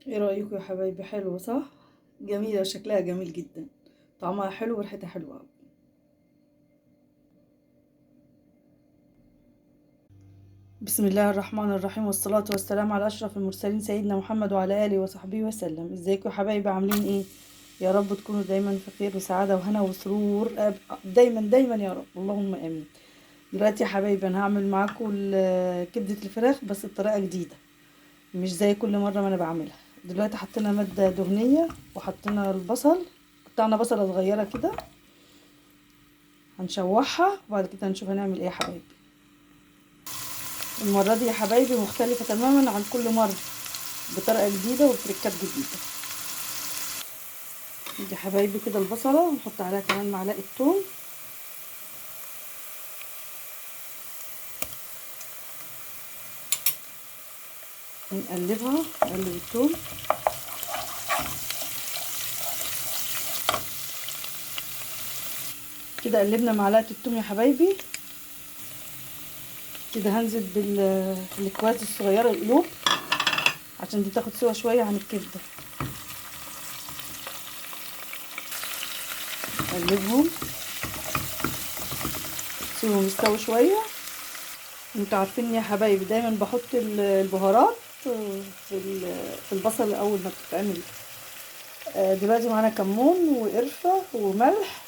ايه رأيكم يا حبايبي؟ حلوة صح؟ جميلة، شكلها جميل جدا، طعمها حلو وريحتها حلوة. بسم الله الرحمن الرحيم، والصلاة والسلام على أشرف المرسلين سيدنا محمد وعلى آله وصحبه وسلم. ازيكم يا حبايبي؟ عاملين ايه؟ يا رب تكونوا دايما في خير وسعادة وهنا وسرور، دايما دايما يا رب، اللهم امين. دلوقتي يا حبايبي انا هعمل معاكم كبدة الفراخ بس بطريقة جديدة، مش زي كل مرة ما انا بعملها. دلوقتي حطينا مادة دهنية وحطينا البصل، قطعنا بصلة صغيرة كده هنشوحها، وبعد كده هنشوف هنعمل ايه يا حبايبي. المرة دي يا حبايبي مختلفة تماما عن كل مرة، بطريقة جديدة وبتركات جديدة. دي حبايبي كده البصلة، ونحط عليها كمان معلقة توم، ونقلبها، نقلب التوم كده. قلبنا معلقة التوم يا حبايبي. كده هنزل بالكوات الصغيرة القلوب عشان دي تاخد سوا شوية عن الكبدة. نقلبهم سيبهم يستووا شوية. انتوا عارفين يا حبايبي دايما بحط البهارات في البصل اول ما بتتعمل. دلوقتي معانا كمون وقرفة وملح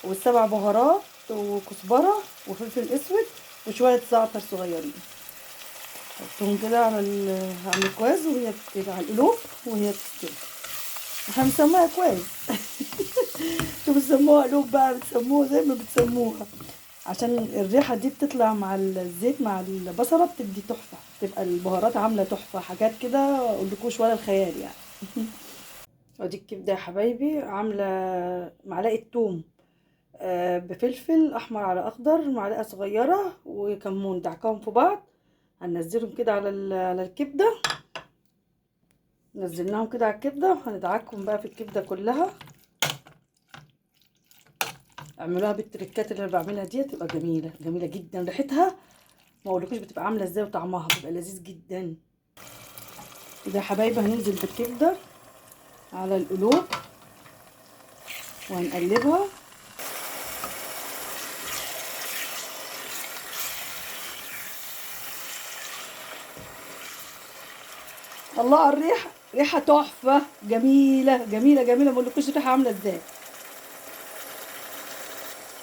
والسبع بهارات وكزبرة وفلفل اسود وشوية زعتر صغيرين. حطهم كده على الكواز وهي بتستوي، على القلوب وهي بتستوي. احنا بنسموها كواز انتوا بتسموها قلوب بقى، بتسموها زي ما بتسموها، عشان الريحة دي بتطلع مع الزيت مع البصلة بتدي تحفة، تبقى البهارات عاملة تحفة، حاجات كده مقولكوش ولا الخيال يعني. ادي الكبدة يا حبايبي، عاملة معلقة توم بفلفل احمر على اخضر، معلقة صغيرة وكمون، دعكهم في بعض. هننزلهم كده على الكبدة. نزلناهم كده على الكبدة وهندعكهم بقى في الكبدة كلها. اعملوها بالتركات اللي انا بعملها دي، تبقى جميلة جميلة جدا. ريحتها ما اقولكوش بتبقى عاملة ازاي، وطعمها بيبقى لذيذ جدا. كده يا حبايبي هننزل بالكبدة على القلوب وهنقلبها. الله على الريحة، ريحة تحفة، جميلة جميلة جميلة، ما اقولكوش الريحة عاملة ازاي.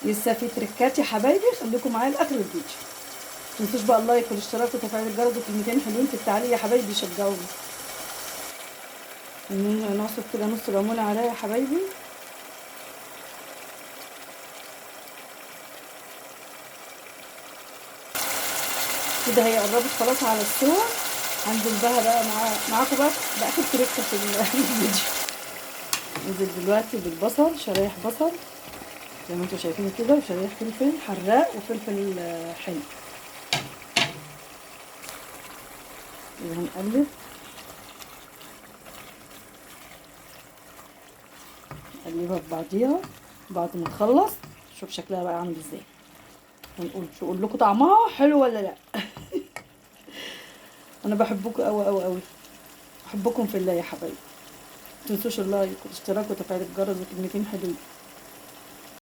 لسه في تركات يا حبايبي، خليكم معايا لاخر الفيديو. متنسوش بقى اللايك والاشتراك وتفعيل الجرس وكلمتين حلوين في التعليق يا حبايبي يشجعوني. نعصر كده نص ليمونة عليها يا حبايبي. كده هي قربت خلاص على السوا. هنزل بقى معاكم بقى باخر تركه في الفيديو. ننزل دلوقتي بالبصل، شرايح بصل زي ما انتوا شايفين كده، وشرايح فلفل حراق وفلفل حلو. هنقلب نقلبها ببعضيها. بعد ما نخلص شوف شكلها بقى عامل ازاي، هنقول شو اقول لكم طعمها حلو ولا لا. انا بحبكم قوي قوي قوي، بحبكم في الله يا حبايبي. متنسوش اللايك والاشتراك وتفعيل الجرس وكلمتين حلوين.